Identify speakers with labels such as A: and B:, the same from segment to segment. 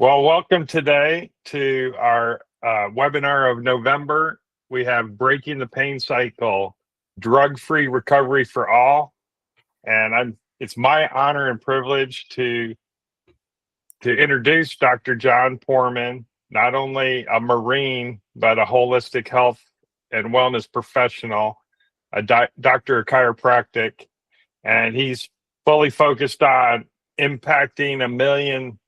A: Well, welcome today to our webinar of November. We have Breaking the Pain Cycle, Drug-Free Recovery for All. And it's my honor and privilege to introduce Dr. Jon Porman, not only a Marine, but a holistic health and wellness professional, a doctor of chiropractic, and he's fully focused on impacting 1 million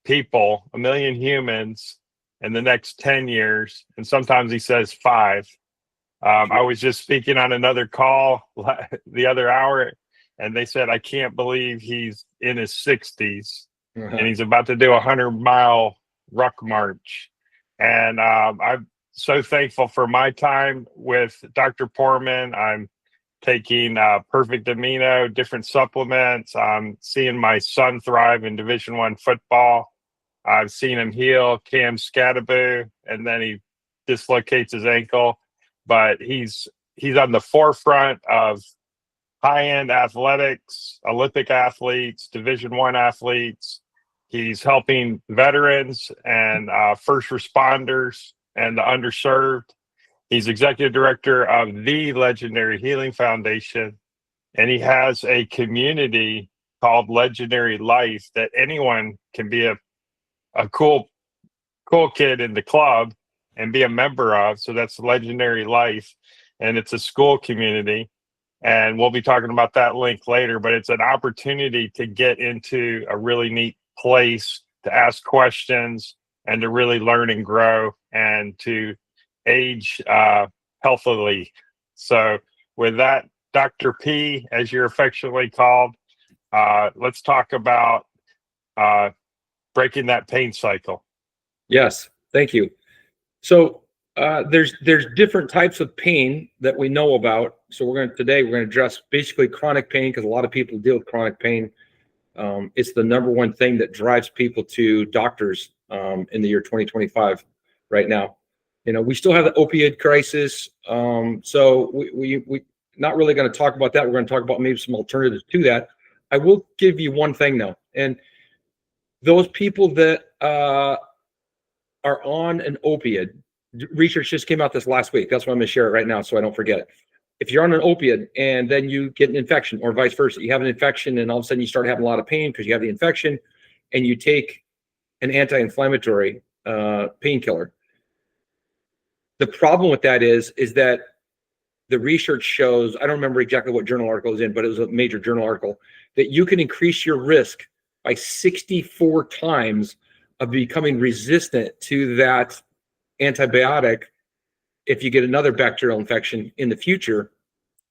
A: people, 1 million humans in the next 10 years. And sometimes he says 5. I was just speaking on another call the other hour, and they said, I can't believe he's in his 60s and he's about to do a 100-mile ruck march. And I'm so thankful for my time with Dr. Porman. I'm taking perfect amino, different supplements. I'm seeing my son thrive in Division I football. I've seen him heal Cam Scatteraboo, and then he dislocates his ankle. But he's on the forefront of high-end athletics, Olympic athletes, Division I athletes. He's helping veterans and first responders and the underserved. He's executive director of the legendary Healing Foundation, and he has a community called Legendary Life that anyone can be a cool kid in the club and be a member of. So that's Legendary Life, and it's a school community. And we'll be talking about that link later, but it's an opportunity to get into a really neat place to ask questions and to really learn and grow and to age healthily. So with that, Dr. P, as you're affectionately called, let's talk about breaking that pain cycle.
B: Yes, thank you. So there's different types of pain that we know about. So today we're going to address basically chronic pain, because a lot of people deal with chronic pain. It's the number one thing that drives people to doctors in the year 2025 right now. You know, we still have the opioid crisis. So we not really going to talk about that. We're going to talk about maybe some alternatives to that. I will give you one thing though, and those people that are on an opiate, research just came out this last week. That's why I'm going to share it right now so I don't forget it. If you're on an opiate and then you get an infection, or vice versa, you have an infection and all of a sudden you start having a lot of pain because you have the infection, and you take an anti-inflammatory painkiller. The problem with that is that the research shows, I don't remember exactly what journal article it was in, but it was a major journal article, that you can increase your risk by 64 times of becoming resistant to that antibiotic if you get another bacterial infection in the future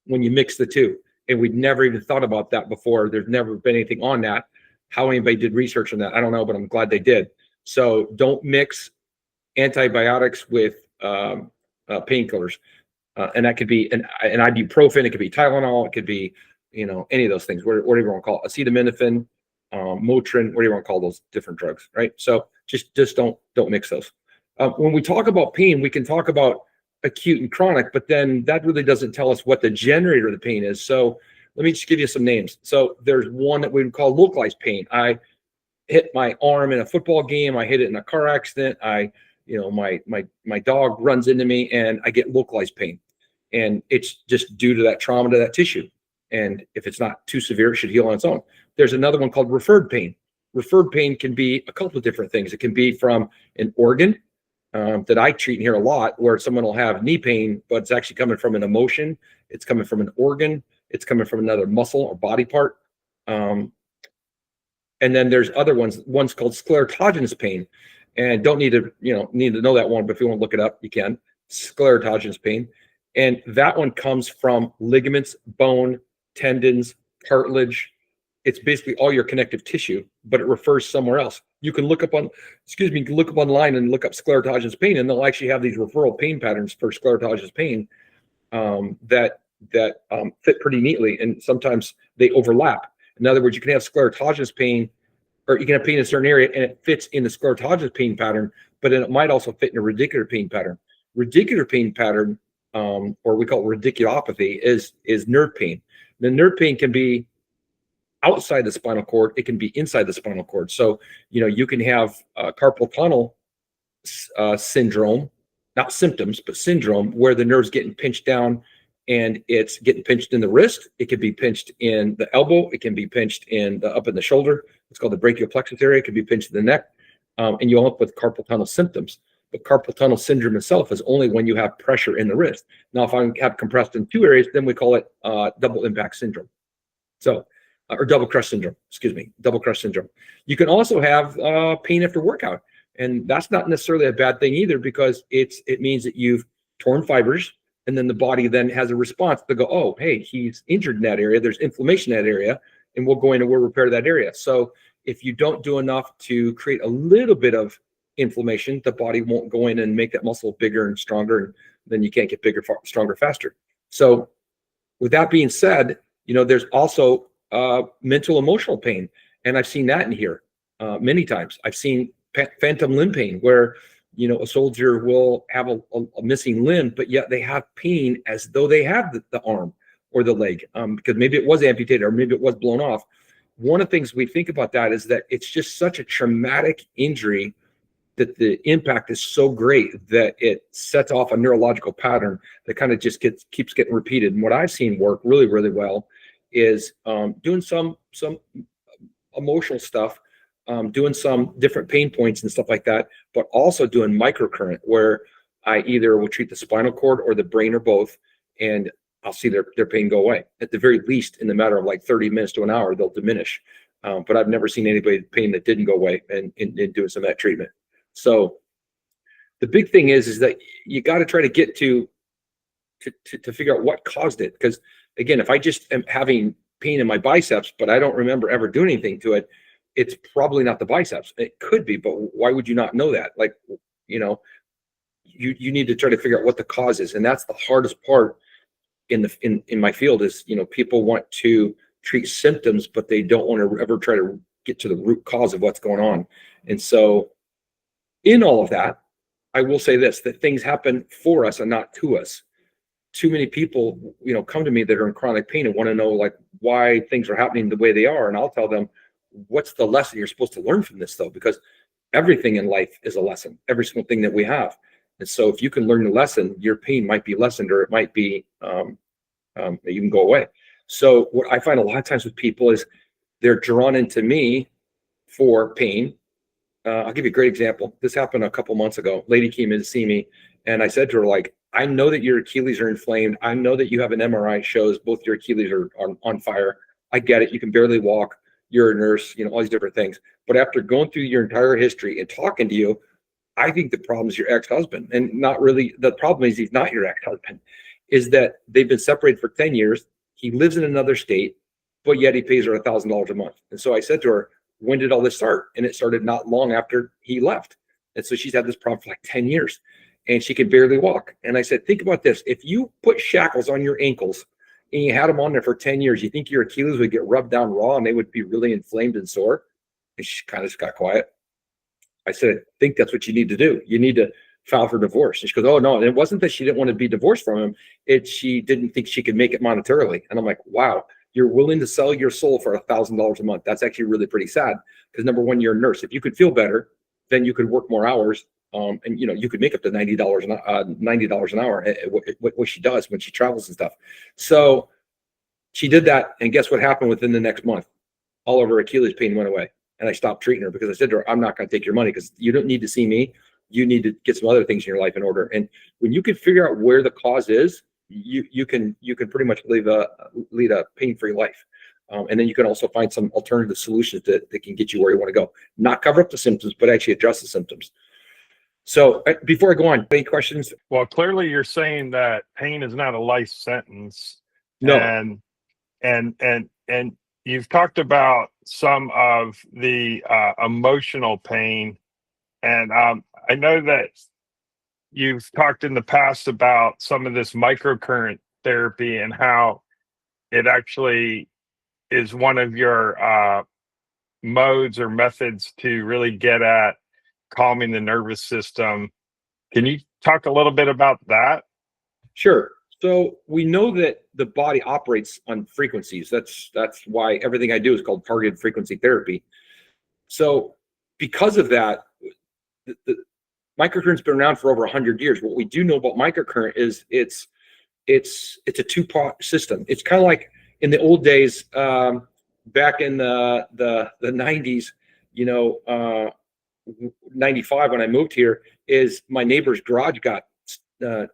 B: when you mix the two. And we'd never even thought about that before. There's never been anything on that. How anybody did research on that, I don't know, but I'm glad they did. So don't mix antibiotics with painkillers. And that could be an ibuprofen, it could be Tylenol, it could be, you know, any of those things, whatever you want to call it, acetaminophen, Motrin, what do you want to call those different drugs, right? So just don't mix those. When we talk about pain, we can talk about acute and chronic, but then that really doesn't tell us what the generator of the pain is. So let me just give you some names. So there's one that we would call localized pain. I hit my arm in a football game. I hit it in a car accident. My dog runs into me and I get localized pain. And it's just due to that trauma to that tissue. And if it's not too severe, it should heal on its own. There's another one called referred pain. Referred pain can be a couple of different things. It can be from an organ that I treat here a lot, where someone will have knee pain, but it's actually coming from an emotion. It's coming from an organ. It's coming from another muscle or body part. And then there's other one's called sclerotogenous pain. And don't need to know that one, but if you want to look it up, you can. Sclerotogenous pain. And that one comes from ligaments, bone, tendons, cartilage. It's basically all your connective tissue, but it refers somewhere else. You can look up online and look up sclerotogenous pain, and they'll actually have these referral pain patterns for sclerotogenous pain that fit pretty neatly, and sometimes they overlap. In other words, you can have sclerotogenous pain, or you can have pain in a certain area, and it fits in the sclerotogenous pain pattern, but then it might also fit in a radicular pain pattern. Radicular pain pattern, or we call it radiculopathy, is nerve pain. The nerve pain can be outside the spinal cord, it can be inside the spinal cord. So, you can have carpal tunnel syndrome, not symptoms, but syndrome, where the nerve's getting pinched down and it's getting pinched in the wrist. It can be pinched in the elbow. It can be pinched up in the shoulder. It's called the brachial plexus area. It can be pinched in the neck. And you end up with carpal tunnel symptoms. But carpal tunnel syndrome itself is only when you have pressure in the wrist. Now, if I have compressed in two areas, then we call it double impact syndrome. So, or double crush syndrome, double crush syndrome. You can also have pain after workout. And that's not necessarily a bad thing either, because it means that you've torn fibers, and then the body then has a response to go, oh, hey, he's injured in that area. There's inflammation in that area, and we'll go in and we'll repair that area. So if you don't do enough to create a little bit of inflammation, the body won't go in and make that muscle bigger and stronger, and then you can't get bigger, stronger, faster. So with that being said, there's also mental emotional pain. And I've seen that in here many times. I've seen phantom limb pain, where a soldier will have a missing limb, but yet they have pain as though they have the arm or the leg, because maybe it was amputated or maybe it was blown off. One of the things we think about that is that it's just such a traumatic injury that the impact is so great that it sets off a neurological pattern that kind of just keeps getting repeated. And what I've seen work really, really well is doing some emotional stuff, doing some different pain points and stuff like that, but also doing microcurrent, where I either will treat the spinal cord or the brain or both, and I'll see their pain go away. At the very least, in the matter of like 30 minutes to an hour, they'll diminish. But I've never seen anybody pain that didn't go away and doing some of that treatment. So the big thing is that you got to try to get to figure out what caused it. Because again, if I just am having pain in my biceps, but I don't remember ever doing anything to it, it's probably not the biceps. It could be, but why would you not know that? Like, you need to try to figure out what the cause is. And that's the hardest part in my field is, people want to treat symptoms, but they don't want to ever try to get to the root cause of what's going on. And so in all of that, I will say this, that things happen for us and not to us. Too many people, come to me that are in chronic pain and want to know like why things are happening the way they are. And I'll tell them, what's the lesson you're supposed to learn from this though? Because everything in life is a lesson, every single thing that we have. And so if you can learn the lesson, your pain might be lessened, or it might be, you can go away. So what I find a lot of times with people is they're drawn into me for pain. I'll give you a great example. This happened a couple months ago. Lady came in to see me, and I said to her, like, I know that your Achilles are inflamed. I know that you have an MRI shows both your Achilles are on fire. I get it. You can barely walk. You're a nurse, all these different things. But after going through your entire history and talking to you, I think the problem is your ex-husband. And not really, the problem is he's not your ex-husband, is that they've been separated for 10 years. He lives in another state, but yet he pays her $1,000 a month. And so I said to her, when did all this start? And it started not long after he left. And so she's had this problem for like 10 years and she could barely walk. And I said, think about this. If you put shackles on your ankles and you had them on there for 10 years, you think your Achilles would get rubbed down raw and they would be really inflamed and sore? And she kind of just got quiet. I said, I think that's what you need to do. You need to file for divorce. And she goes, oh no. And it wasn't that she didn't want to be divorced from him. She didn't think she could make it monetarily. And I'm like, wow, you're willing to sell your soul for $1,000 a month. That's actually really pretty sad. Because number one, you're a nurse. If you could feel better, then you could work more hours. And you could make up to $90 an hour, what she does when she travels and stuff. So she did that. And guess what happened within the next month? All of her Achilles pain went away. And I stopped treating her because I said to her, I'm not going to take your money because you don't need to see me. You need to get some other things in your life in order. And when you can figure out where the cause is, you can pretty much lead a pain-free life. And then you can also find some alternative solutions that can get you where you want to go. Not cover up the symptoms, but actually address the symptoms. So before I go on, any questions?
A: Well, clearly you're saying that pain is not a life sentence.
B: No.
A: And you've talked about some of the emotional pain. And I know that you've talked in the past about some of this microcurrent therapy and how it actually is one of your modes or methods to really get at calming the nervous system. Can you talk a little bit about that?
B: Sure. So we know that the body operates on frequencies. That's why everything I do is called targeted frequency therapy. So because of that, the microcurrent's been around for over 100 years. What we do know about microcurrent is it's a two-part system. It's kind of like in the old days, back in the 90s, 95 when I moved here, is my neighbor's garage got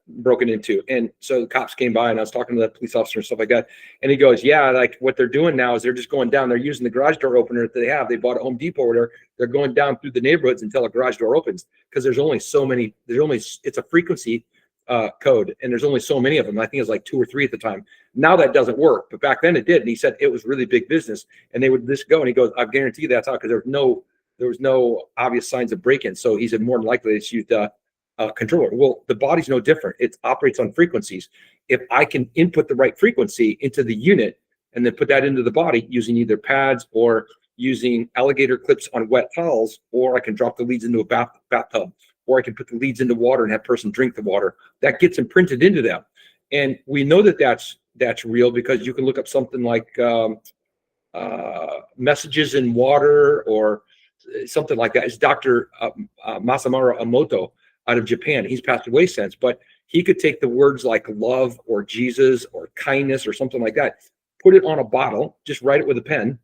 B: broken into, and so the cops came by, and I was talking to the police officer and stuff like that, and he goes, yeah, like what they're doing now is they're just going down, they're using the garage door opener that they bought at Home Depot, or they're going down through the neighborhoods until a garage door opens, because it's a frequency code, and there's only so many of them. I think it was like 2 or 3 at the time. Now that doesn't work, but back then it did, and he said it was really big business, and they would just go, and he goes, I guarantee you that's how, because there was no obvious signs of break-in. So he said more than likely it's used controller. Well, the body's no different. It operates on frequencies. If I can input the right frequency into the unit and then put that into the body using either pads or using alligator clips on wet towels, or I can drop the leads into a bathtub, or I can put the leads into water and have a person drink the water, that gets imprinted into them. And we know that that's real, because you can look up something like messages in water or something like that. It's Dr. Masamura Emoto out of Japan. He's passed away since, but he could take the words like love or Jesus or kindness or something like that, put it on a bottle, just write it with a pen,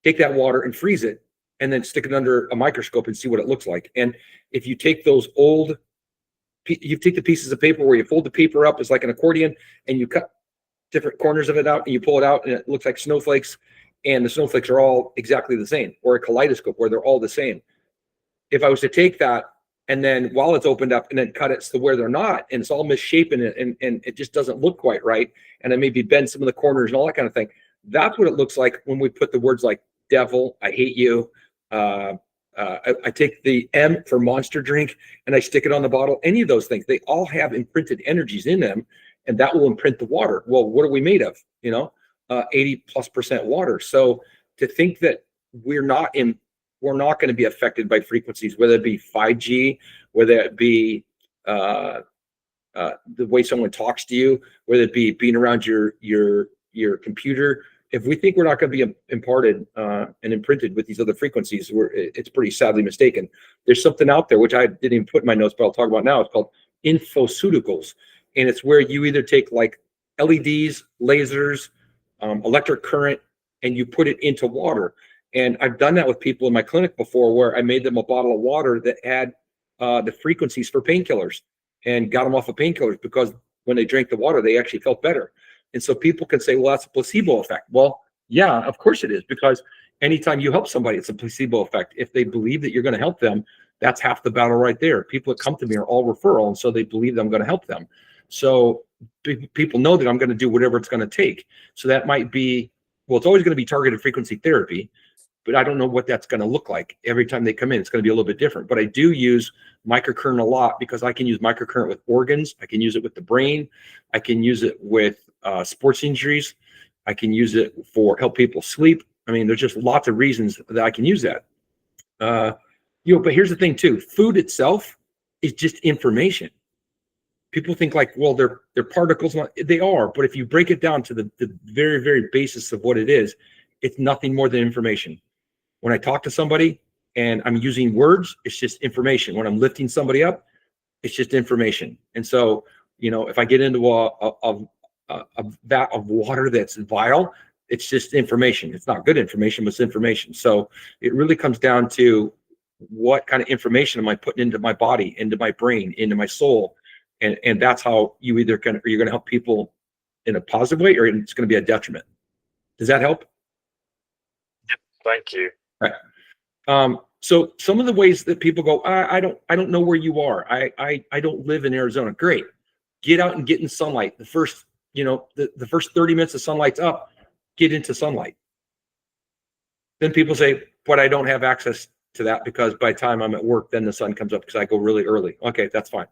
B: take that water and freeze it, and then stick it under a microscope and see what it looks like. And if you take you take the pieces of paper where you fold the paper up, it's like an accordion, and you cut different corners of it out, and you pull it out, and it looks like snowflakes, and the snowflakes are all exactly the same, or a kaleidoscope where they're all the same. If I was to take that, and then while it's opened up, and then cut it to where they're not, and it's all misshapen, and it just doesn't look quite right, and I maybe bend some of the corners and all that kind of thing, that's what it looks like when we put the words like devil, I hate you, I take the M for monster drink and I stick it on the bottle. Any of those things, they all have imprinted energies in them, and that will imprint the water. Well, what are we made of? 80+% water. So to think that we're not going to be affected by frequencies, whether it be 5G, whether it be the way someone talks to you, whether it be being around your computer. If we think we're not going to be imparted and imprinted with these other frequencies, it's pretty sadly mistaken. There's something out there, which I didn't even put in my notes, but I'll talk about now. It's called infoceuticals. And it's where you either take like LEDs, lasers, electric current, and you put it into water. And I've done that with people in my clinic before, where I made them a bottle of water that had the frequencies for painkillers, and got them off of painkillers, because when they drank the water, they actually felt better. And so people can say, well, that's a placebo effect. Well, yeah, of course it is, because anytime you help somebody, it's a placebo effect. If they believe that you're going to help them, that's half the battle right there. People that come to me are all referral, and so they believe that I'm going to help them. So people know that I'm going to do whatever it's going to take. So that might be, well, it's always going to be targeted frequency therapy, but I don't know what that's going to look like. Every time they come in, it's going to be a little bit different. But I do use microcurrent a lot, because I can use microcurrent with organs. I can use it with the brain. I can use it with sports injuries. I can use it for help people sleep. I mean, there's just lots of reasons that I can use that. But here's the thing too. Food itself is just information. People think like, well, they're particles. They are, but if you break it down to the very, very basis of what it is, it's nothing more than information. When I talk to somebody and I'm using words, it's just information. When I'm lifting somebody up, it's just information. And so, if I get into a vat of water that's vile, it's just information. It's not good information, but it's information. So it really comes down to what kind of information am I putting into my body, into my brain, into my soul. And that's how you're going to help people in a positive way, or it's going to be a detriment. Does that help?
A: Yep, thank you.
B: Right. So some of the ways that people go, I don't know where you are. I don't live in Arizona. Great. Get out and get in sunlight. The first 30 minutes of sunlight's up, get into sunlight. Then people say, but I don't have access to that, because by the time I'm at work, then the sun comes up, because I go really early. Okay, that's fine.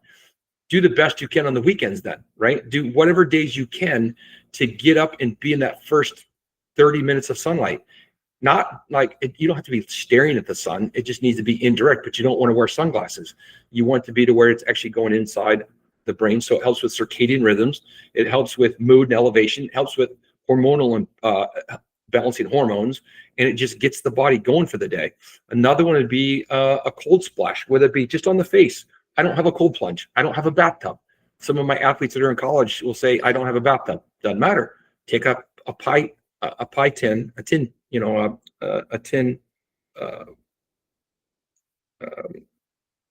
B: Do the best you can on the weekends then, right? Do whatever days you can to get up and be in that first 30 minutes of sunlight. Not like you don't have to be staring at the sun. It just needs to be indirect, but you don't want to wear sunglasses. You want to be to where it's actually going inside the brain. So it helps with circadian rhythms. It helps with mood and elevation. It helps with hormonal and balancing hormones, and it just gets the body going for the day. Another one would be a cold splash, whether it be just on the face. I don't have a cold plunge. I don't have a bathtub. Some of my athletes that are in college will say, I don't have a bathtub. Doesn't matter. Take up a pie tin, a tin, a tin, uh,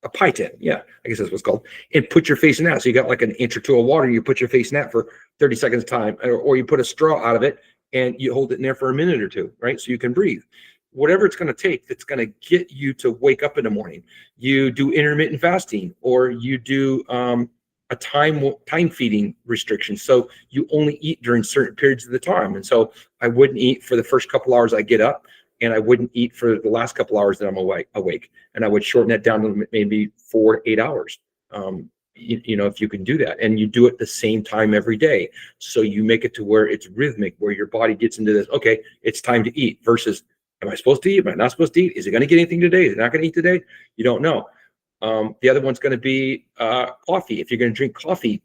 B: a pie tin. Yeah, I guess that's what it's called. And put your face in that. So you got like an inch or two of water. You put your face in that for 30 seconds time, or you put a straw out of it and you hold it in there for a minute or two, right? So you can breathe. Whatever it's going to take that's going to get you to wake up in the morning. You do intermittent fasting, or you do a time feeding restriction. So you only eat during certain periods of the time. And so I wouldn't eat for the first couple hours I get up, and I wouldn't eat for the last couple hours that I'm awake. And I would shorten that down to maybe 4 to 8 hours. If you can do that, and you do it the same time every day. So you make it to where it's rhythmic, where your body gets into this, okay, it's time to eat, versus, am I supposed to eat? Am I not supposed to eat? Is it going to get anything today? Is it not going to eat today? You don't know. The other one's going to be coffee. If you're going to drink coffee,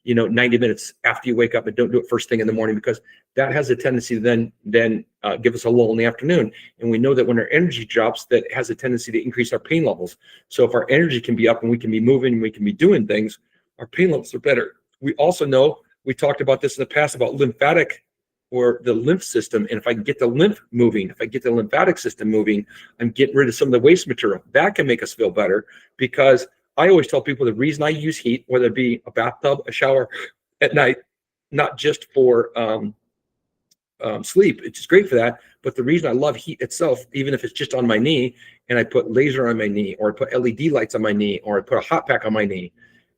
B: 90 minutes after you wake up, and don't do it first thing in the morning, because that has a tendency to then give us a lull in the afternoon. And we know that when our energy drops, that has a tendency to increase our pain levels. So if our energy can be up and we can be moving and we can be doing things, our pain levels are better. We also know, we talked about this in the past about lymphatic, or the lymph system. And if I can get the lymph moving, if I get the lymphatic system moving, I'm getting rid of some of the waste material. That can make us feel better, because I always tell people the reason I use heat, whether it be a bathtub, a shower at night, not just for sleep, it's great for that, but the reason I love heat itself, even if it's just on my knee, and I put laser on my knee, or I put LED lights on my knee, or I put a hot pack on my knee,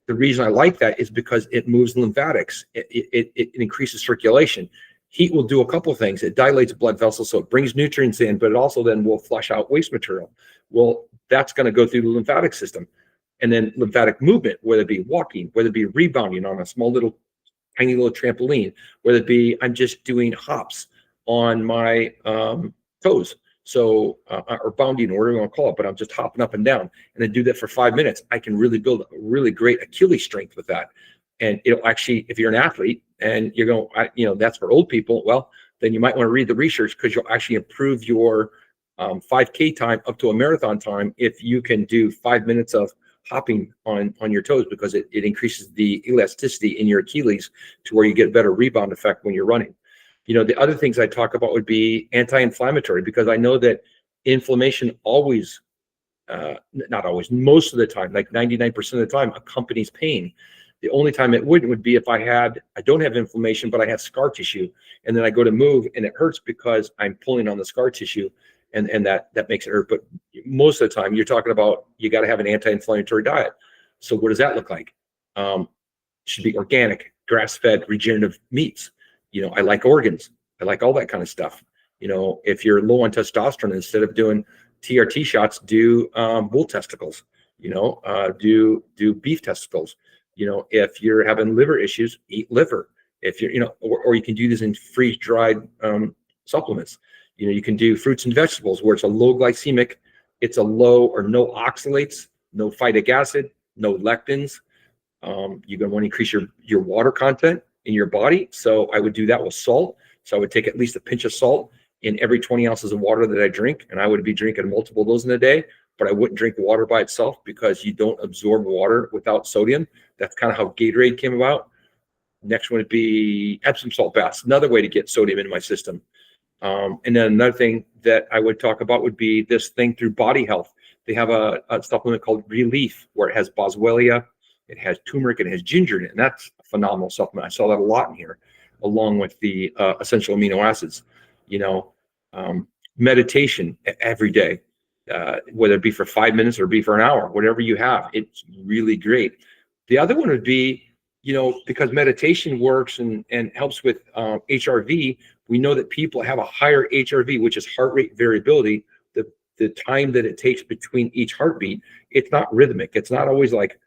B: the reason I like that is because it moves lymphatics. It increases circulation. Heat will do a couple of things. It dilates blood vessels, so it brings nutrients in, but it also then will flush out waste material. Well, that's going to go through the lymphatic system. And then lymphatic movement, whether it be walking, whether it be rebounding on a small little, tiny little trampoline, whether it be I'm just doing hops on my toes, so or bounding, or whatever you want to call it, but I'm just hopping up and down, and then do that for 5 minutes. I can really build a really great Achilles strength with that. And it'll actually, if you're an athlete and you're going, that's for old people, well, then you might want to read the research, because you'll actually improve your 5K time up to a marathon time if you can do 5 minutes of hopping on your toes, because it increases the elasticity in your Achilles to where you get a better rebound effect when you're running. The other things I talk about would be anti-inflammatory, because I know that inflammation always, not always, most of the time, like 99% of the time, accompanies pain. The only time it wouldn't would be if I don't have inflammation, but I have scar tissue, and then I go to move and it hurts because I'm pulling on the scar tissue, and that makes it hurt. But most of the time, you're talking about, you got to have an anti-inflammatory diet. So what does that look like? Should be organic, grass-fed, regenerative meats. I like organs. I like all that kind of stuff. If you're low on testosterone, instead of doing TRT shots, do bull testicles. Do beef testicles. If you're having liver issues, eat liver. If you're, or you can do this in freeze-dried supplements. You can do fruits and vegetables, where it's a low glycemic, it's a low or no oxalates, no phytic acid, no lectins. You're going to want to increase your water content in your body. So I would do that with salt. So I would take at least a pinch of salt in every 20 ounces of water that I drink. And I would be drinking multiple of those in a day, but I wouldn't drink water by itself, because you don't absorb water without sodium. That's kind of how Gatorade came about. Next one would be Epsom salt baths, another way to get sodium into my system. And then another thing that I would talk about would be this thing through Body Health. They have a supplement called Relief, where it has boswellia, it has turmeric, and it has ginger in it. And that's a phenomenal supplement. I saw that a lot in here, along with the essential amino acids. Meditation every day, whether it be for 5 minutes or be for an hour, whatever you have, it's really great. The other one would be, because meditation works and helps with HRV. We know that people have a higher HRV, which is heart rate variability. The time that it takes between each heartbeat, it's not rhythmic. It's not always like,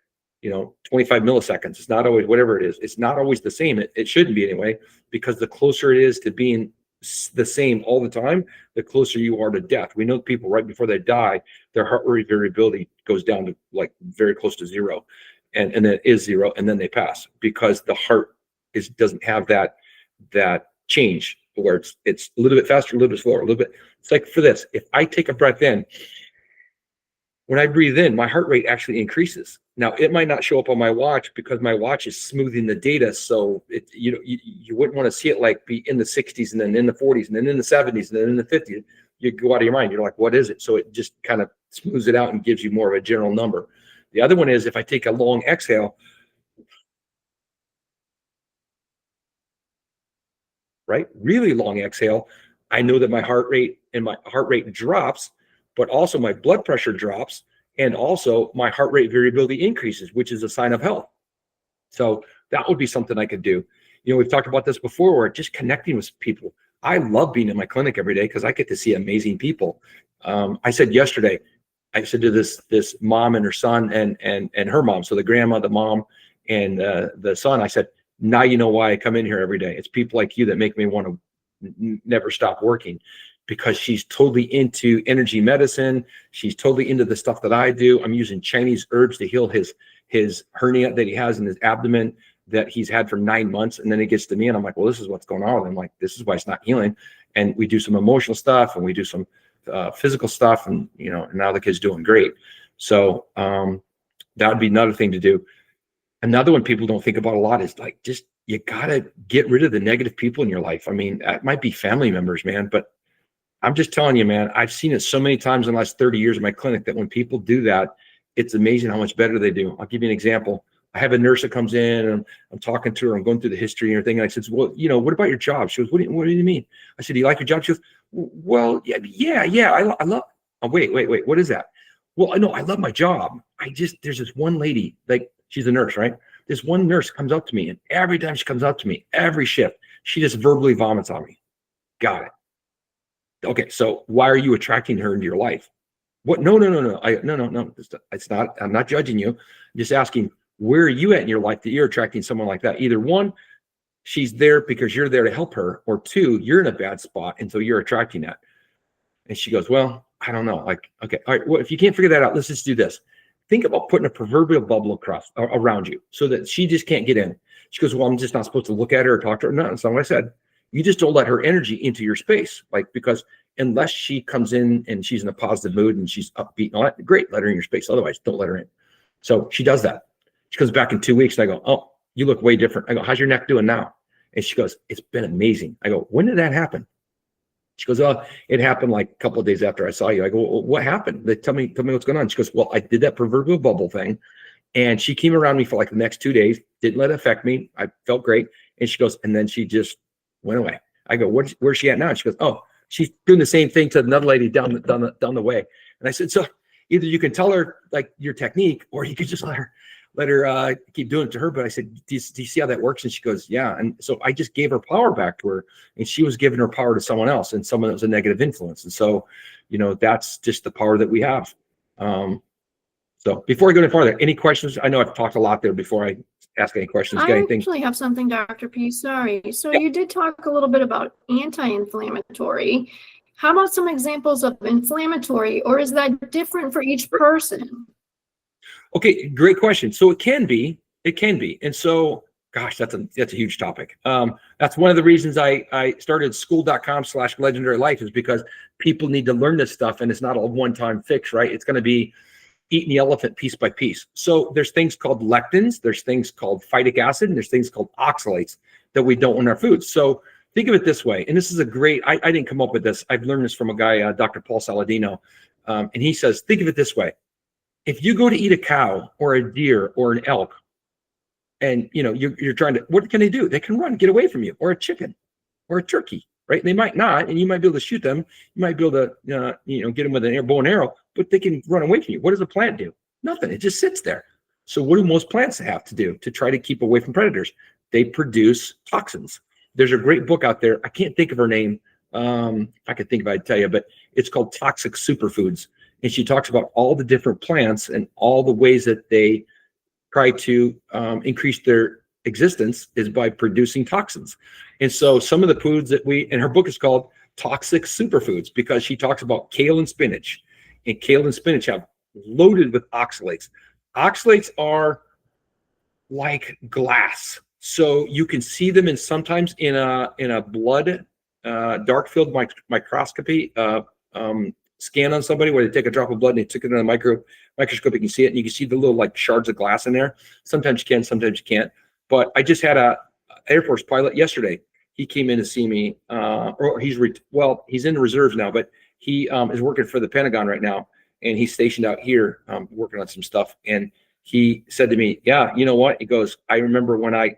B: 25 milliseconds. It's not always whatever it is. It's not always the same. It shouldn't be anyway, because the closer it is to being the same all the time, the closer you are to death. We know people right before they die, their heart rate variability goes down to like very close to zero. and then it is 0, and then they pass, because the heart doesn't have that change where it's a little bit faster, a little bit slower, a little bit. It's like for this, if I take a breath in, when I breathe in, my heart rate actually increases. Now, it might not show up on my watch because my watch is smoothing the data, so you wouldn't want to see it like be in the 60s and then in the 40s and then in the 70s and then in the 50s. You go out of your mind. You're like, what is it? So it just kind of smooths it out and gives you more of a general number. The other one is if I take a long exhale, right? Really long exhale, I know that my heart rate drops, but also my blood pressure drops, and also my heart rate variability increases, which is a sign of health. So that would be something I could do. We've talked about this before, where just connecting with people. I love being in my clinic every day because I get to see amazing people. I said yesterday, I said to this mom and her son and her mom, so the grandma, the mom, and the son, I said, now you know why I come in here every day. It's people like you that make me want to never stop working, because she's totally into energy medicine. She's totally into the stuff that I do. I'm using Chinese herbs to heal his hernia that he has in his abdomen that he's had for 9 months. And then it gets to me and I'm like, well, this is what's going on with him. Like, this is why it's not healing. And we do some emotional stuff and we do some physical stuff, and now the kid's doing great. So that would be another thing to do. Another one people don't think about a lot is like, just, you gotta get rid of the negative people in your life. I mean, it might be family members, man, but I'm just telling you, man, I've seen it so many times in the last 30 years in my clinic that when people do that, it's amazing how much better they do. I'll give you an example. I have a nurse that comes in and I'm talking to her. I'm going through the history and everything. And I said, well, what about your job? She goes, what do you mean? I said, do you like your job? She goes, well, yeah. I love, oh, wait. What is that? Well, no, I love my job. There's this one lady, like, she's a nurse, right? This one nurse comes up to me, and every time she comes up to me, every shift, she just verbally vomits on me. Got it. Okay, so why are you attracting her into your life? What? No. No. It's not. I'm not judging you. I'm just asking, where are you at in your life that you're attracting someone like that? Either one, she's there because you're there to help her, or two, you're in a bad spot, and so you're attracting that. And she goes, well, I don't know. Like, okay, all right. Well, if you can't figure that out, let's just do this. Think about putting a proverbial bubble around you so that she just can't get in. She goes, well, I'm just not supposed to look at her or talk to her. No, that's not what I said. You just don't let her energy into your space. Like, because unless she comes in and she's in a positive mood and she's upbeat and all that, great, let her in your space. Otherwise, don't let her in. So she does that. She comes back in 2 weeks and I go, oh, you look way different. I go, how's your neck doing now? And she goes, it's been amazing. I go, when did that happen? She goes, oh, it happened like a couple of days after I saw you. I go, well, what happened? Tell me what's going on. She goes, well, I did that proverbial bubble thing. And she came around me for like the next 2 days, didn't let it affect me. I felt great. And she goes, and then she just went away. I go, where's she at now? And she goes, oh, she's doing the same thing to another lady down the way. And I said, so either you can tell her like your technique, or you could just let her keep doing it to her. But I said, do you see how that works? And she goes, yeah. And so I just gave her power back to her, and she was giving her power to someone else, and someone that was a negative influence. And so, that's just the power that we have. So before I go any farther, any questions? I know I've talked a lot there before I ask any questions.
C: I actually have something, Dr. P. Sorry. So You did talk a little bit about anti-inflammatory. How about some examples of inflammatory, or is that different for each person?
B: Okay, great question. So it can be. And so, gosh, that's a huge topic. That's one of the reasons I started school.com/legendary life, is because people need to learn this stuff, and it's not a one-time fix, right? It's going to be eating the elephant piece by piece. So there's things called lectins, there's things called phytic acid, and there's things called oxalates that we don't want in our foods. So think of it this way, and this is a great, I didn't come up with this. I've learned this from a guy, Dr. Paul Saladino, and he says, think of it this way. If you go to eat a cow or a deer or an elk, and you're trying to, what can they do? They can run, get away from you, or a chicken or a turkey, right? They might not, and you might be able to shoot them. You might be able to, get them with an bow and arrow, but they can run away from you. What does a plant do? Nothing. It just sits there. So what do most plants have to do to try to keep away from predators? They produce toxins. There's a great book out there. I can't think of her name. If I could think of it, I'd tell you, but it's called Toxic Superfoods. And she talks about all the different plants and all the ways that they try to increase their existence is by producing toxins. And so some of the foods that and her book is called Toxic Superfoods, because she talks about kale and spinach. And kale and spinach have loaded with oxalates. Oxalates are like glass. So you can see them sometimes in a blood dark field microscopy scan on somebody where they take a drop of blood and they took it in a microscope. You can see it, and you can see the little like shards of glass in there. Sometimes you can, sometimes you can't. But I just had a Air Force pilot yesterday. He came in to see me, or he's in the reserves now, but he is working for the Pentagon right now, and he's stationed out here working on some stuff. And he said to me, "Yeah, you know what?" He goes, "I remember when I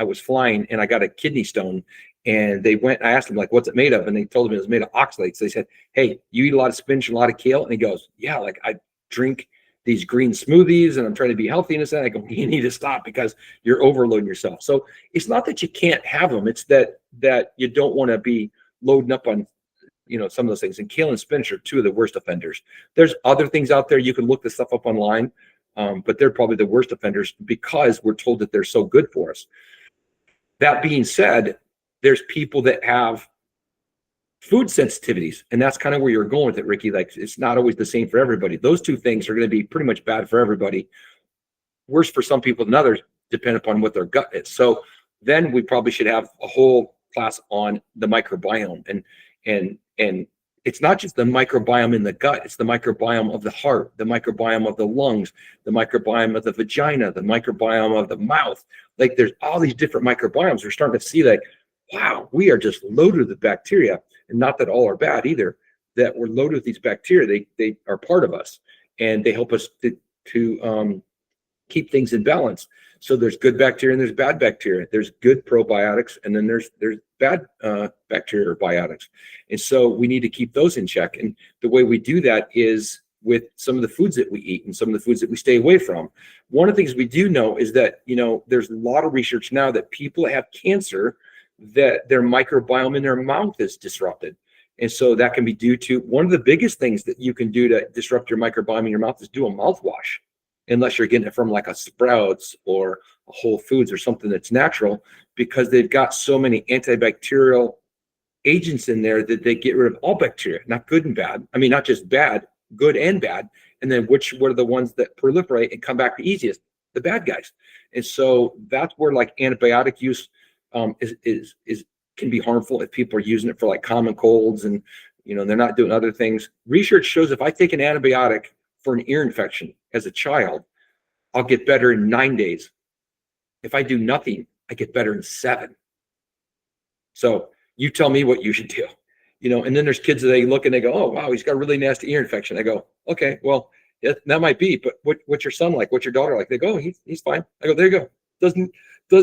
B: was flying and I got a kidney stone, and I asked him like, what's it made of?" And they told him it was made of oxalates. They said, "Hey, you eat a lot of spinach and a lot of kale?" And he goes, "Yeah, like I drink these green smoothies and I'm trying to be healthy." And I go, "You need to stop because you're overloading yourself." So it's not that you can't have them. It's that you don't want to be loading up on, some of those things. And kale and spinach are two of the worst offenders. There's other things out there. You can look this stuff up online, but they're probably the worst offenders because we're told that they're so good for us. That being said, there's people that have food sensitivities, and that's kind of where you're going with it, Ricky. Like, it's not always the same for everybody. Those two things are going to be pretty much bad for everybody. Worse for some people than others, depending upon what their gut is. So then we probably should have a whole class on the microbiome, and it's not just the microbiome in the gut, it's the microbiome of the heart, the microbiome of the lungs, the microbiome of the vagina, the microbiome of the mouth. Like, there's all these different microbiomes. We're starting to see like, wow, we are just loaded with bacteria. And not that all are bad either, that we're loaded with these bacteria. They are part of us, and they help us to keep things in balance. So there's good bacteria and there's bad bacteria. There's good probiotics, and then there's bad bacteria or biotics. And so we need to keep those in check. And the way we do that is with some of the foods that we eat and some of the foods that we stay away from. One of the things we do know is that, there's a lot of research now that people that have cancer, that their microbiome in their mouth is disrupted. And so that can be due to one of the biggest things that you can do to disrupt your microbiome in your mouth is do a mouthwash, unless you're getting it from like a Sprouts or a Whole Foods or something that's natural, because they've got so many antibacterial agents in there that they get rid of all bacteria, not good and bad. I mean, not just bad, good and bad. And then what are the ones that proliferate and come back the easiest? The bad guys. And so that's where like antibiotic use can be harmful if people are using it for like common colds and they're not doing other things. Research shows if I take an antibiotic for an ear infection as a child, I'll get better in 9 days. If I do nothing, I get better in 7. So you tell me what you should do. And then there's kids that they look and they go, "Oh wow, he's got a really nasty ear infection." I go, "Okay, well, yeah, that might be, but what's your son like? What's your daughter like?" They go, "Oh, he's fine." I go, "There you go. Doesn't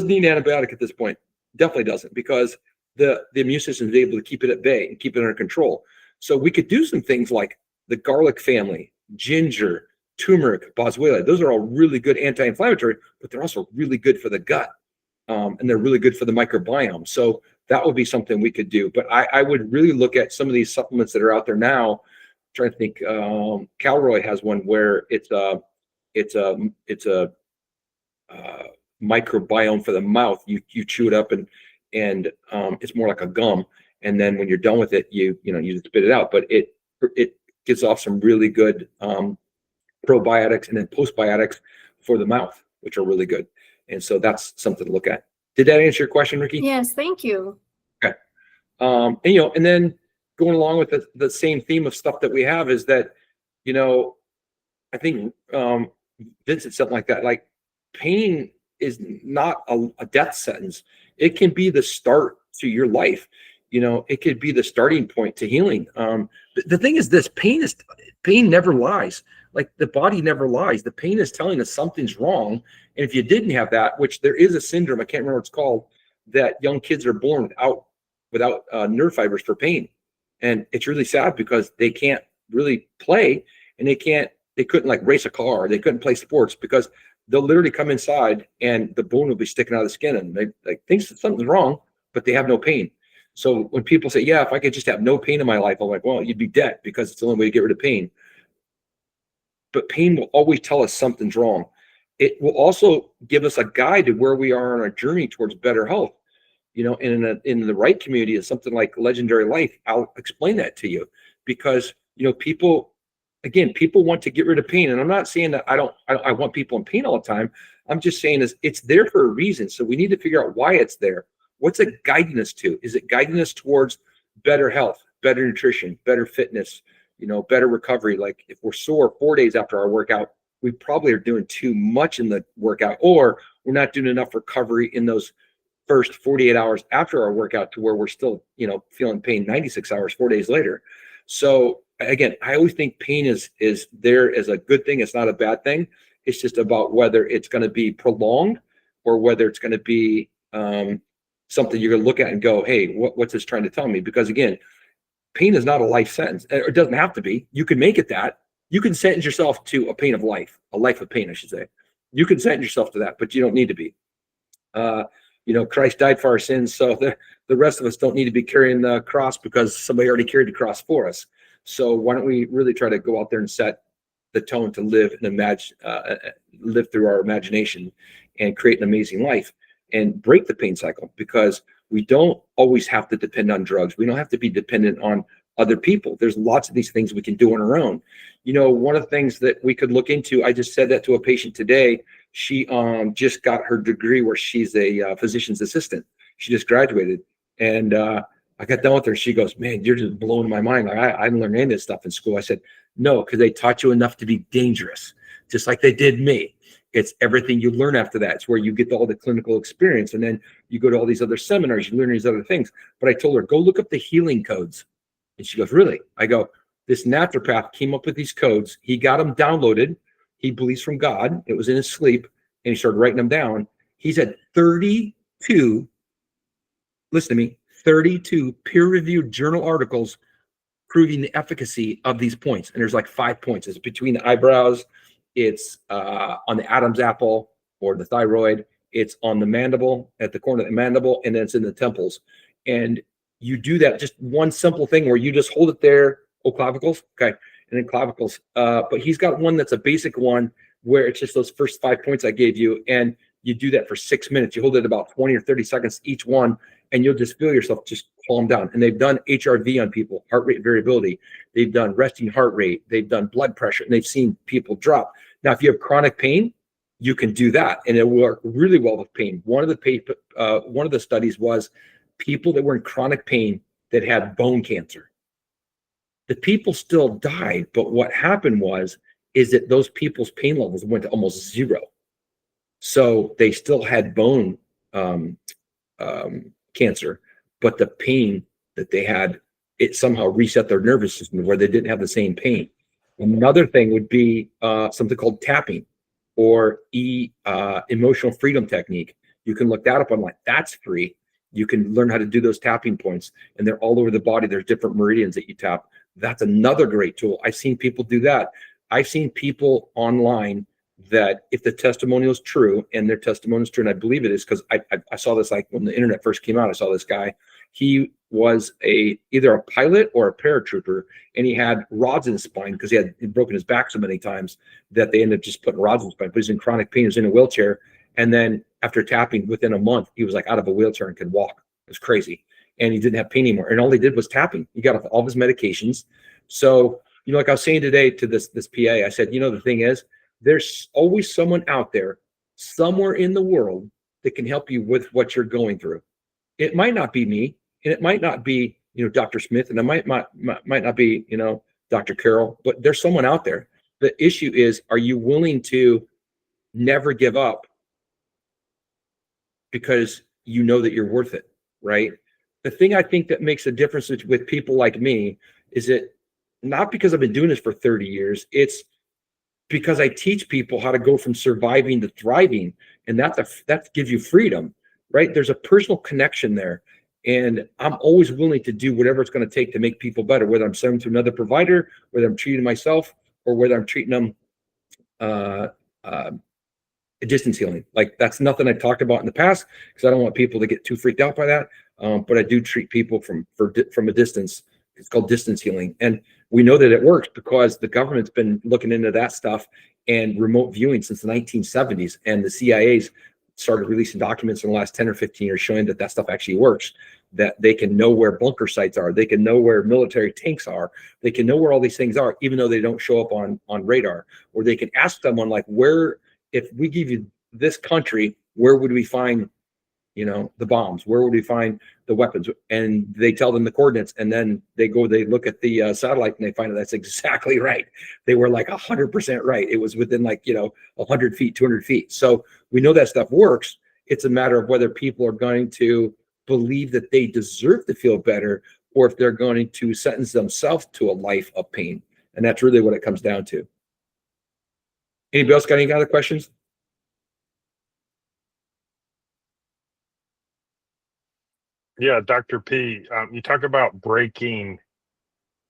B: need an antibiotic at this point." Definitely doesn't, because the immune system is able to keep it at bay and keep it under control. So we could do some things like the garlic family, ginger, turmeric, boswellia. Those are all really good anti-inflammatory, but they're also really good for the gut, and they're really good for the microbiome. So that would be something we could do. But I would really look at some of these supplements that are out there now. I'm trying to think. Calroy has one where it's a microbiome for the mouth. You chew it up and it's more like a gum, and then when you're done with it, you just spit it out. But it gives off some really good probiotics and then postbiotics for the mouth, which are really good. And so that's something to look at. Did that answer your question, Ricky?
C: Yes, thank you.
B: Okay. And then going along with the same theme of stuff that we have is that, I think Vince said something like that, like pain is not a death sentence. It can be the start to your life. It could be the starting point to healing. The thing is this, pain never lies. Like, the body never lies. The pain is telling us something's wrong. And if you didn't have that, which there is a syndrome, I can't remember what it's called, that young kids are born without nerve fibers for pain. And it's really sad because they can't really play, and they couldn't like race a car. They couldn't play sports because they'll literally come inside and the bone will be sticking out of the skin, and they like think something's wrong, but they have no pain. So when people say, "Yeah, if I could just have no pain in my life," I'm like, well, you'd be dead, because it's the only way to get rid of pain. But pain will always tell us something's wrong. It will also give us a guide to where we are on our journey towards better health. And in the right community is something like Legendary Life. I'll explain that to you, because people want to get rid of pain. And I'm not saying that I want people in pain all the time. I'm just saying is it's there for a reason. So we need to figure out why it's there. What's it guiding us to? Is it guiding us towards better health, better nutrition, better fitness, better recovery? Like if we're sore 4 days after our workout, we probably are doing too much in the workout, or we're not doing enough recovery in those first 48 hours after our workout to where we're still, feeling pain 96 hours, 4 days later. So again, I always think pain is there as a good thing. It's not a bad thing. It's just about whether it's going to be prolonged or whether it's going to be something you're going to look at and go, hey, what's this trying to tell me? Because again, pain is not a life sentence. It doesn't have to be. You can make it that. You can sentence yourself to a life of pain, I should say. You can sentence yourself to that, but you don't need to be. Christ died for our sins, so the rest of us don't need to be carrying the cross because somebody already carried the cross for us. So why don't we really try to go out there and set the tone to live and imagine, live through our imagination and create an amazing life and break the pain cycle, because we don't always have to depend on drugs. We don't have to be dependent on other people. There's lots of these things we can do on our own. One of the things that we could look into, I just said that to a patient today. She just got her degree where she's a physician's assistant. She just graduated, and I got done with her. She goes, "Man, you're just blowing my mind. Like I didn't learn any of this stuff in school." I said, "No, because they taught you enough to be dangerous, just like they did me. It's everything you learn after that. It's where you get all the clinical experience, and then you go to all these other seminars. You learn these other things." But I told her, "Go look up the healing codes." And she goes, "Really?" I go, "This naturopath came up with these codes. He got them downloaded. He believes from God. It was in his sleep, and he started writing them down. He's had 32, listen to me, 32 peer-reviewed journal articles proving the efficacy of these points." And there's like 5 points. It's between the eyebrows. It's on the Adam's apple or the thyroid. It's on the mandible, at the corner of the mandible, and then it's in the temples. And you do that, just one simple thing where you just hold it there. Oh, clavicles. Okay. And then clavicles. But he's got one that's a basic one where it's just those first 5 points I gave you. And you do that for 6 minutes. You hold it about 20 or 30 seconds each one, and you'll just feel yourself just calm down. And they've done HRV on people, heart rate variability. They've done resting heart rate. They've done blood pressure, and they've seen people drop. Now, if you have chronic pain, you can do that, and it will work really well with pain. One of the studies was people that were in chronic pain that had bone cancer. The people still died, but what happened is that those people's pain levels went to almost zero. So they still had bone cancer, but the pain that they had, it somehow reset their nervous system where they didn't have the same pain. Another thing would be something called tapping or emotional freedom technique. You can look that up online. That's free. You can learn how to do those tapping points, and they're all over the body. There's different meridians that you tap. That's another great tool. I've seen people do that. I've seen people online that, if the testimonial is true, and their testimonial is true, and I believe it is, because I saw this like when the internet first came out. I saw this guy. He was either a pilot or a paratrooper, and he had rods in his spine because he'd broken his back so many times that they ended up just putting rods in his spine. But he's in chronic pain. He was in a wheelchair, and then after tapping, within a month, he was like out of a wheelchair and could walk. It was crazy, and he didn't have pain anymore. And all he did was tapping. He got off all of his medications. So, like I was saying today to this PA, I said, the thing is, there's always someone out there, somewhere in the world, that can help you with what you're going through. It might not be me, and it might not be, Dr. Smith, and it might not be, Dr. Carroll, but there's someone out there. The issue is, are you willing to never give up because you know that you're worth it, right? The thing I think that makes a difference with people like me is that not because I've been doing this for 30 years, it's because I teach people how to go from surviving to thriving, and that gives you freedom, right? There's a personal connection there, and I'm always willing to do whatever it's going to take to make people better, whether I'm sending to another provider, whether I'm treating myself, or whether I'm treating them distance healing. Like, that's nothing I've talked about in the past because I don't want people to get too freaked out by that. But I do treat people from a distance. It's called distance healing. And we know that it works because the government's been looking into that stuff and remote viewing since the 1970s. And the CIA's started releasing documents in the last 10 or 15 years showing that stuff actually works, that they can know where bunker sites are. They can know where military tanks are. They can know where all these things are, even though they don't show up on radar. Or they can ask someone like, where, if we give you this country, where would we find, the bombs? Where would we find the weapons? And they tell them the coordinates, and then they look at the satellite, and they find out that's exactly right. They were like 100% right. It was within 100 feet, 200 feet. So we know that stuff works. It's a matter of whether people are going to believe that they deserve to feel better, or if they're going to sentence themselves to a life of pain. And that's really what it comes down to. Anybody else got any other questions?
A: Yeah, Dr. P, you talk about breaking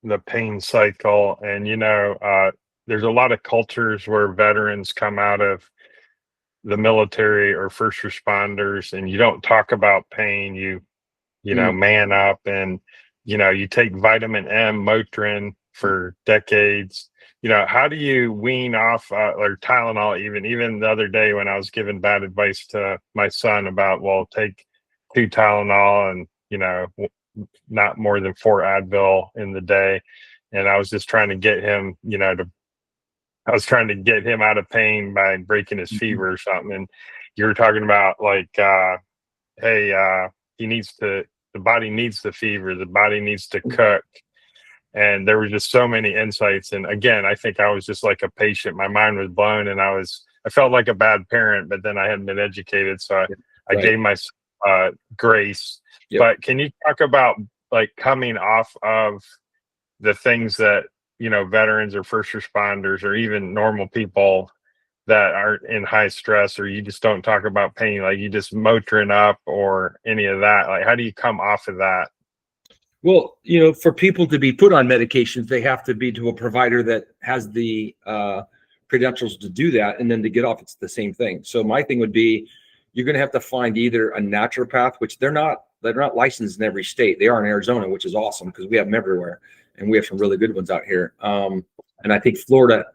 A: the pain cycle, and there's a lot of cultures where veterans come out of the military or first responders, and you don't talk about pain. You man up, and you take vitamin M, Motrin for decades. How do you wean off or Tylenol? Even the other day when I was giving bad advice to my son about, well, take 2 Tylenol and not more than 4 Advil in the day, and I was just trying to get him I was trying to get him out of pain by breaking his fever or something. And you were talking about hey, the body needs the fever, the body needs to cook. And there were just so many insights. And again, I think I was just like a patient. My mind was blown, and I felt like a bad parent, but then I hadn't been educated. So I gave myself grace. Yep. But can you talk about coming off of the things that, veterans or first responders or even normal people that aren't in high stress, or you just don't talk about pain, like you just Motrin up or any of that? How do you come off of that?
B: Well, for people to be put on medications, they have to be to a provider that has the credentials to do that. And then to get off, it's the same thing. So my thing would be, you're going to have to find either a naturopath, which they're not licensed in every state. They are in Arizona, which is awesome because we have them everywhere. And we have some really good ones out here. And I think Florida,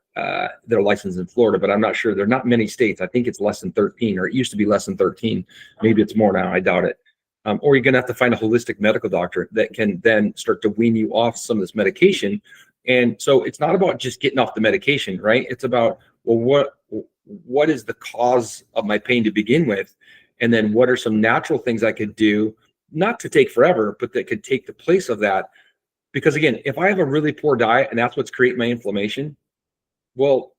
B: they're licensed in Florida, but I'm not sure. There are not many states. I think it's less than 13, or it used to be less than 13. Maybe it's more now. I doubt it. Or you're going to have to find a holistic medical doctor that can then start to wean you off some of this medication. And so it's not about just getting off the medication, right? It's about, well, what is the cause of my pain to begin with? And then what are some natural things I could do, not to take forever, but that could take the place of that? Because again, if I have a really poor diet and that's what's creating my inflammation, well,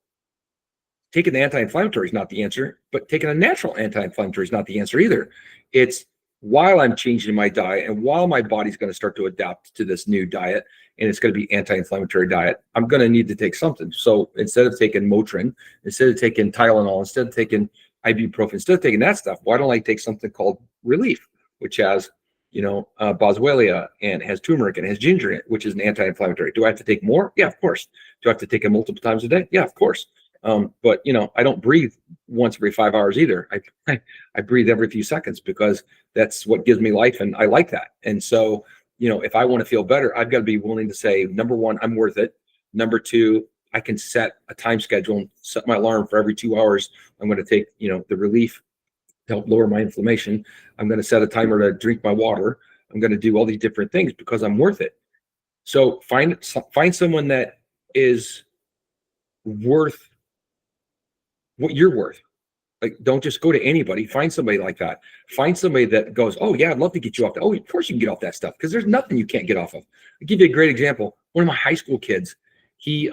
B: taking the anti-inflammatory is not the answer, but taking a natural anti-inflammatory is not the answer either. It's while I'm changing my diet and while my body's going to start to adapt to this new diet, and it's going to be anti-inflammatory diet, I'm going to need to take something. So instead of taking Motrin, instead of taking Tylenol, instead of taking ibuprofen, instead of taking that stuff, why don't I take something called Relief, which has boswellia and has turmeric and has ginger in it, which is an anti-inflammatory. Do I have to take more? Yeah, of course. Do I have to take it multiple times a day? Yeah, of course. But I don't breathe once every 5 hours either. I breathe every few seconds because that's what gives me life, and I like that. And so, if I want to feel better, I've got to be willing to say, number one, I'm worth it. Number two, I can set a time schedule and set my alarm for every 2 hours. I'm going to take, the Relief to help lower my inflammation. I'm going to set a timer to drink my water. I'm going to do all these different things because I'm worth it. So find someone that is worth what you're worth. Don't just go to anybody. Find somebody like that. Find somebody that goes, oh yeah, I'd love to get you off that. Oh, of course you can get off that stuff, because there's nothing you can't get off of. I'll give you a great example. One of my high school kids, he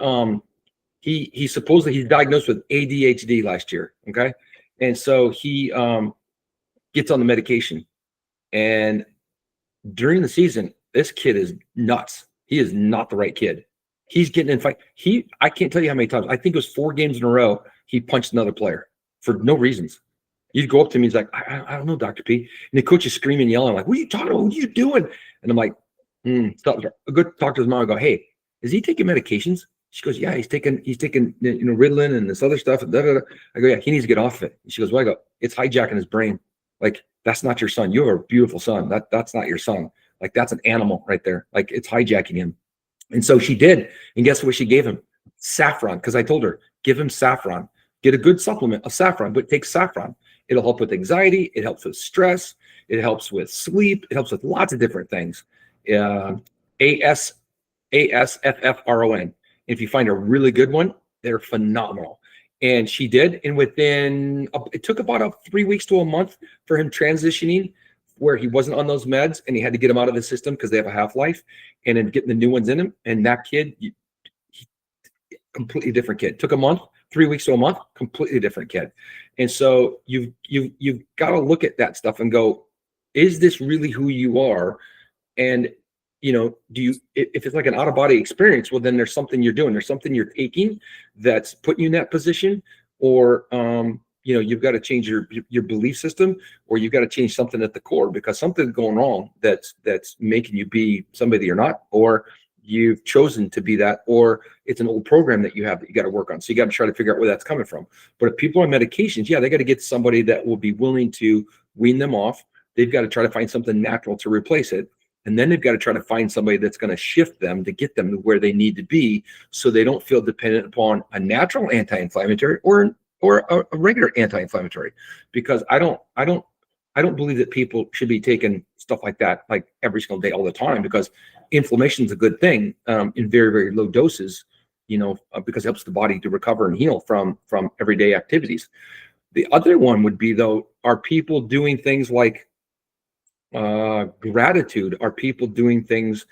B: supposedly he's diagnosed with ADHD last year. Okay. And so he gets on the medication, and during the season, this kid is nuts. He is not the right kid. He's getting in fight. I can't tell you how many times, I think it was 4 games in a row, he punched another player for no reasons. You'd go up to him, he's like, I don't know, Dr. P. And the coach is screaming, yelling, like, what are you talking about? What are you doing? And I'm like, a good talk to his mom and go, hey, is he taking medications? She goes, yeah, he's taking Ritalin and this other stuff. And I go, yeah, he needs to get off of it. And she goes, well, I go, it's hijacking his brain. Like, that's not your son. You have a beautiful son. That's not your son. Like, that's an animal right there. Like, it's hijacking him. And so she did. And guess what she gave him? Saffron. Because I told her, give him saffron. Get a good supplement of saffron, but take saffron. It'll help with anxiety. It helps with stress. It helps with sleep. It helps with lots of different things. ASFFRON. If you find a really good one, they're phenomenal. And she did. And it took about 3 weeks to a month for him transitioning where he wasn't on those meds, and he had to get him out of the system because they have a half-life, and then getting the new ones in him. And that kid, completely different kid. Took a month, 3 weeks to a month, completely different kid. And so you've got to look at that stuff and go, is this really who you are? And if it's like an out-of-body experience, well, then there's something you're doing. There's something you're taking that's putting you in that position, or you've got to change your belief system, or you've got to change something at the core, because something's going wrong that's making you be somebody that you're not, or you've chosen to be that, or it's an old program that you have that you got to work on. So you got to try to figure out where that's coming from. But if people are on medications, yeah, they got to get somebody that will be willing to wean them off. They've got to try to find something natural to replace it. And then they've got to try to find somebody that's going to shift them to get them to where they need to be, so they don't feel dependent upon a natural anti-inflammatory or a regular anti-inflammatory. Because I don't believe that people should be taking stuff like that like every single day all the time, because inflammation is a good thing in very, very low doses, because it helps the body to recover and heal from everyday activities. The other one would be, though, are people doing things like gratitude? Are people doing things,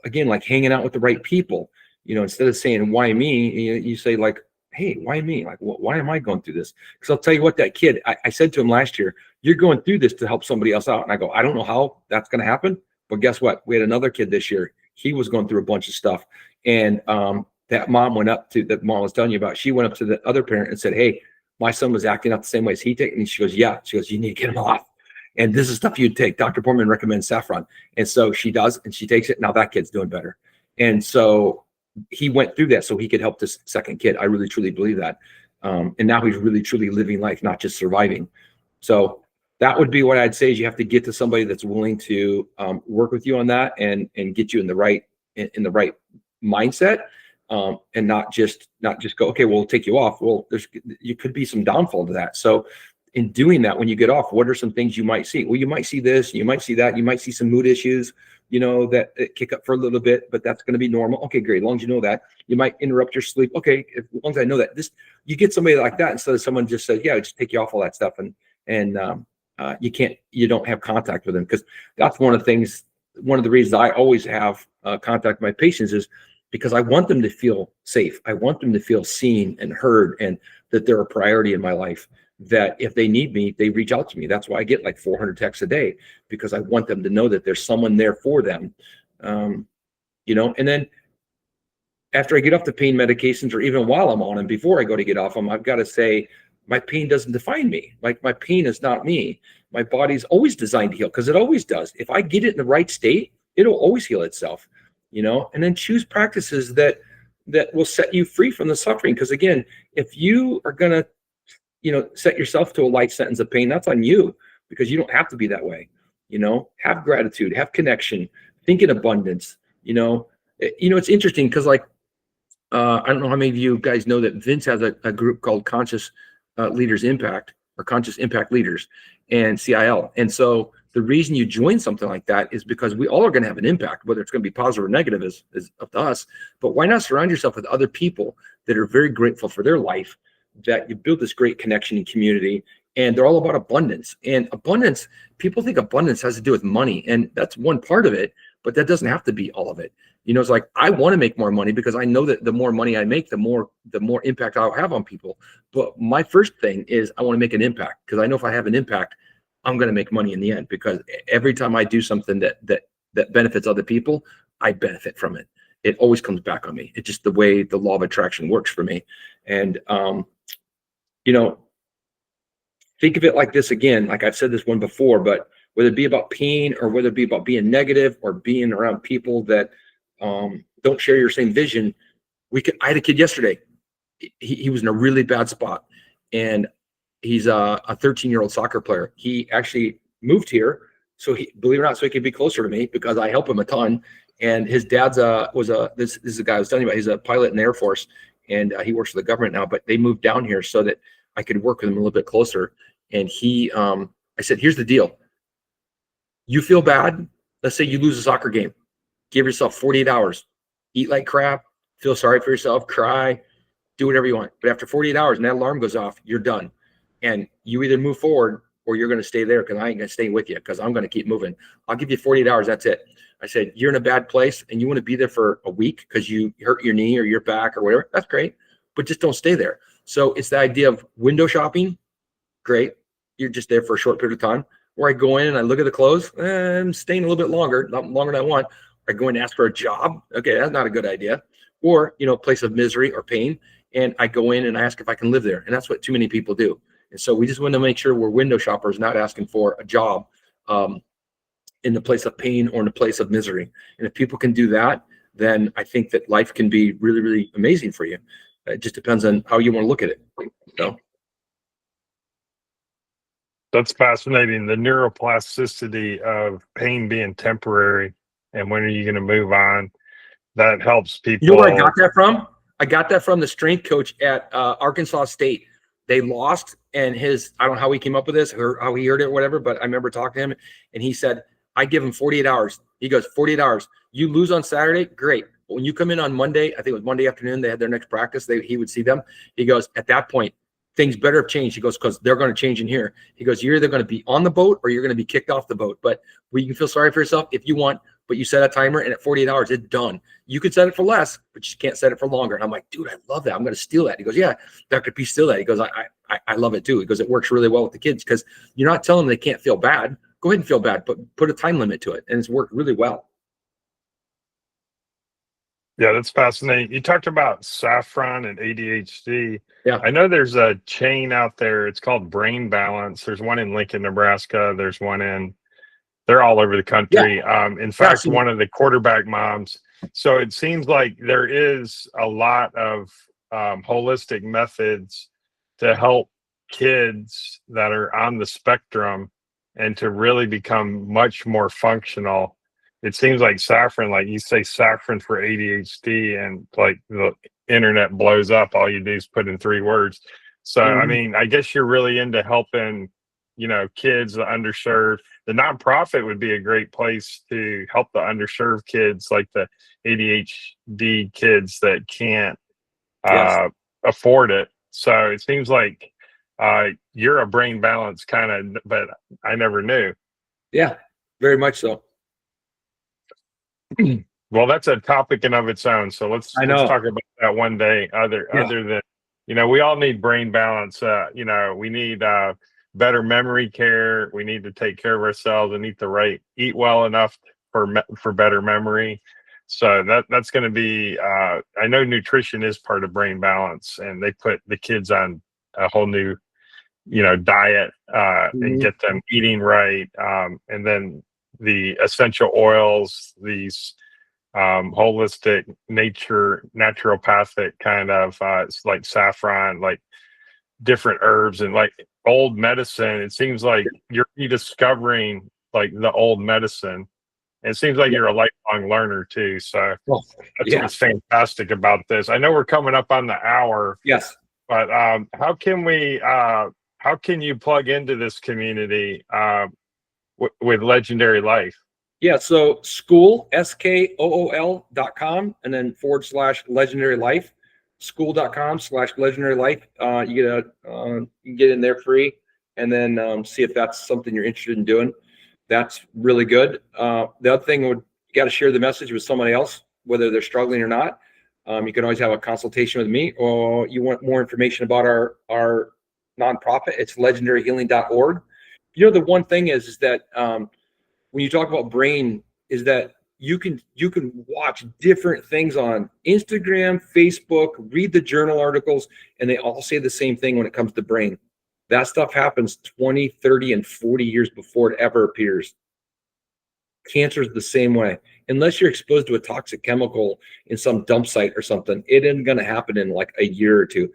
B: again, like hanging out with the right people? Instead of saying, why me, you say, like, hey, why me? Like, why am I going through this? Because I'll tell you what, that kid, I said to him last year, you're going through this to help somebody else out. And I go, I don't know how that's going to happen, but guess what? We had another kid this year. He was going through a bunch of stuff. And that mom that mom was telling you about, she went up to the other parent and said, hey, my son was acting out the same way as he did. And she goes, yeah. She goes, you need to get him off. And this is stuff you'd take. Dr. Porman recommends saffron. And so she does, and she takes it. Now that kid's doing better. And so he went through that so he could help this second kid. I really, truly believe that. And now he's really, truly living life, not just surviving. So that would be what I'd say, is you have to get to somebody that's willing to work with you on that and get you in the right mindset, and not just go, okay, we'll take you off. Well, you could be some downfall to that. So in doing that, when you get off, what are some things you might see? Well, you might see this, you might see that, you might see some mood issues, that kick up for a little bit, but that's going to be normal. Okay, great. As long as you know that. You might interrupt your sleep. Okay, as long as I know that. You get somebody like that instead of someone just says, yeah, just take you off all that stuff, and you don't have contact with them. Because that's one of the reasons I always have contact with my patients, is because I want them to feel safe. I want them to feel seen and heard, and that they're a priority in my life, that if they need me, they reach out to me. That's why I get like 400 texts a day, because I want them to know that there's someone there for them. And then after I get off the pain medications, or even while I'm on them, before I go to get off them, I've got to say, my pain doesn't define me. Like, my pain is not me. My body's always designed to heal, because it always does. If I get it in the right state, it'll always heal itself, and then choose practices that will set you free from the suffering. Because again, if you are going to, set yourself to a life sentence of pain, that's on you, because you don't have to be that way. Have gratitude, have connection, think in abundance. It's interesting, because I don't know how many of you guys know that Vince has a group called Conscious Leaders Impact, or Conscious Impact Leaders, and CIL. And so the reason you join something like that is because we all are going to have an impact, whether it's going to be positive or negative is up to us. But why not surround yourself with other people that are very grateful for their life, that you build this great connection and community, and they're all about abundance. And abundance, people think abundance has to do with money, and that's one part of it, but that doesn't have to be all of it. It's like, I want to make more money because I know that the more money I make, the more impact I'll have on people. But my first thing is, I want to make an impact, because I know if I have an impact, I'm going to make money in the end, because every time I do something that benefits other people, I benefit from it. It always comes back on me. It's just the way the law of attraction works for me. And think of it like this again, like I've said this one before, but whether it be about pain, or whether it be about being negative, or being around people that don't share your same vision. I had a kid yesterday. He was in a really bad spot, and he's a 13-year-old soccer player. He actually moved here, so believe it or not, so he could be closer to me, because I help him a ton. And his dad's this is the guy I was telling you about. He's a pilot in the Air Force, and he works for the government now. But they moved down here so that I could work with him a little bit closer. And I said, here's the deal. You feel bad. Let's say you lose a soccer game. Give yourself 48 hours. Eat like crap. Feel sorry for yourself. Cry. do whatever you want. But after 48 hours and that alarm goes off, you're done. And you either move forward or you're going to stay there, because I ain't going to stay with you, because I'm going to keep moving. I'll give you 48 hours. That's it. I said, you're in a bad place and you want to be there for a week because you hurt your knee or your back or whatever. That's great. But just don't stay there. So it's the idea of window shopping. Great. You're just there for a short period of time. Or I go in and I look at the clothes. I'm staying a little bit longer, not longer than I want. Or I go in and ask for a job. Okay, that's not a good idea. Or, a place of misery or pain. And I go in and I ask if I can live there. And that's what too many people do. And so we just want to make sure we're window shoppers, not asking for a job in the place of pain or in the place of misery. And if people can do that, then I think that life can be really, really amazing for you. It just depends on how you want to look at it.
A: That's fascinating. The neuroplasticity of pain being temporary, and when are you going to move on? That helps people.
B: You know where I got that from? I got that from the strength coach at Arkansas State. They lost, and I don't know how he came up with this or how he heard it or whatever, but I remember talking to him, and he said, I give him 48 hours. He goes, 48 hours. You lose on Saturday, great. But when you come in on Monday, I think it was Monday afternoon, they had their next practice, he would see them. He goes, at that point, things better have changed. He goes, because they're going to change in here. He goes, you're either going to be on the boat or you're going to be kicked off the boat. But you can feel sorry for yourself if you want, but you set a timer, and at 48 hours, it's done. You could set it for less, but you can't set it for longer. And I'm like, dude, I love that. I'm going to steal that. He goes, yeah, Dr. P, steal that. He goes, I love it too. He goes, it works really well with the kids, because you're not telling them they can't feel bad. Go ahead and feel bad, but put a time limit to it. And it's worked really well.
A: Yeah, that's fascinating. You talked about saffron and ADHD.
B: Yeah.
A: I know there's a chain out there. It's called Brain Balance. There's one in Lincoln, Nebraska. There's one they're all over the country.
B: Yeah.
A: In fact, one of the quarterback moms. So it seems like there is a lot of holistic methods to help kids that are on the spectrum and to really become much more functional. It seems like saffron, like you say saffron for ADHD, and like the internet blows up. All you do is put in 3 words. So, I mean, I guess you're really into helping, kids, the underserved. The nonprofit would be a great place to help the underserved kids, like the ADHD kids that can't afford it. So it seems like you're a brain balance kind of, but I never knew.
B: Yeah, very much so.
A: Well, that's a topic in of its own. So let's talk about that one day. Other than, we all need brain balance. We need better memory care. We need to take care of ourselves and eat well enough for better memory. So that's going to be. I know nutrition is part of brain balance, and they put the kids on a whole new, diet and get them eating right, and then the essential oils, these holistic naturopathic kind of it's like saffron, like different herbs, and like old medicine. It seems like you're rediscovering like the old medicine. And it seems like you're a lifelong learner too. So that's what's fantastic about this. I know we're coming up on the hour.
B: Yes.
A: But how can you plug into this community with Legendary Life?
B: Yeah, so school, SKOOL.com, and then /Legendary Life, school.com/Legendary Life. You can get in there free, and then see if that's something you're interested in doing. That's really good. The other thing you got to share the message with somebody else, whether they're struggling or not. You can always have a consultation with me, or you want more information about our nonprofit. It's legendaryhealing.org. The one thing is that when you talk about brain, is that you can watch different things on Instagram, Facebook, read the journal articles, and they all say the same thing when it comes to brain. That stuff happens 20, 30, and 40 years before it ever appears. Cancer is the same way. Unless you're exposed to a toxic chemical in some dump site or something, it isn't going to happen in like a year or two.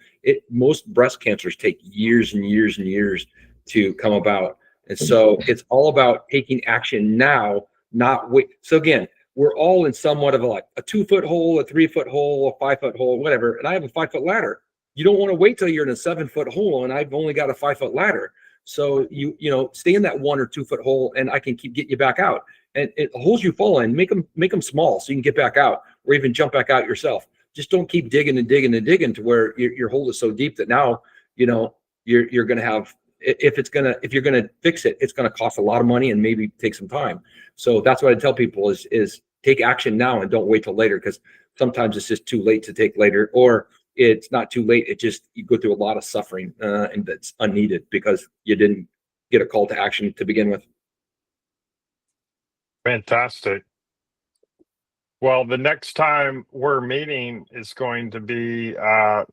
B: Most breast cancers take years and years and years to come about. And so it's all about taking action now, not wait. So again, we're all in somewhat of a 2-foot hole, a 3-foot hole, a 5-foot hole, whatever. And I have a 5-foot ladder. You don't want to wait till you're in a 7-foot hole, and I've only got a 5-foot ladder. So you stay in that 1 or 2-foot hole, and I can keep getting you back out. And it holes you fall in, make them small so you can get back out, or even jump back out yourself. just don't keep digging and digging and digging to where your hole is so deep that now, you know, you're going to have, if you're going to fix it, it's going to cost a lot of money and maybe take some time. So that's what I tell people is take action now and don't wait till later, because sometimes it's just too late to take later, or it's not too late. It just, you go through a lot of suffering and that's unneeded because you didn't get a call to action to begin with.
A: Fantastic. Well, the next time we're meeting is going to be, I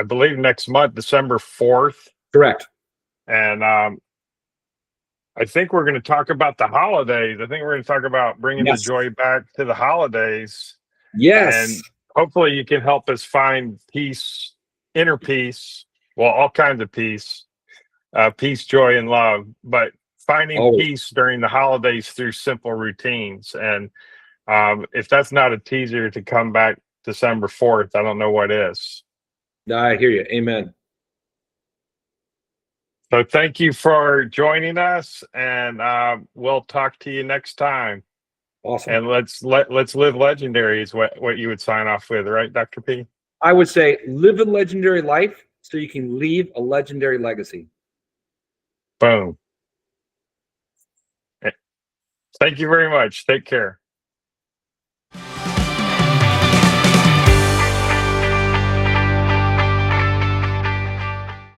A: believe, next month, December 4th.
B: Correct.
A: And I think we're going to talk about the holidays. I think we're going to talk about bringing the joy back to the holidays.
B: Yes.
A: And hopefully you can help us find peace, inner peace, well, all kinds of peace, peace, joy, and love, but finding peace during the holidays through simple routines. And if that's not a teaser to come back December 4th, I don't know what is.
B: I hear you. Amen.
A: So thank you for joining us, and we'll talk to you next time.
B: Awesome.
A: And let's live legendary is what you would sign off with, right, Dr. P?
B: I would say live a legendary life so you can leave a legendary legacy.
A: Boom. Thank you very much. Take care.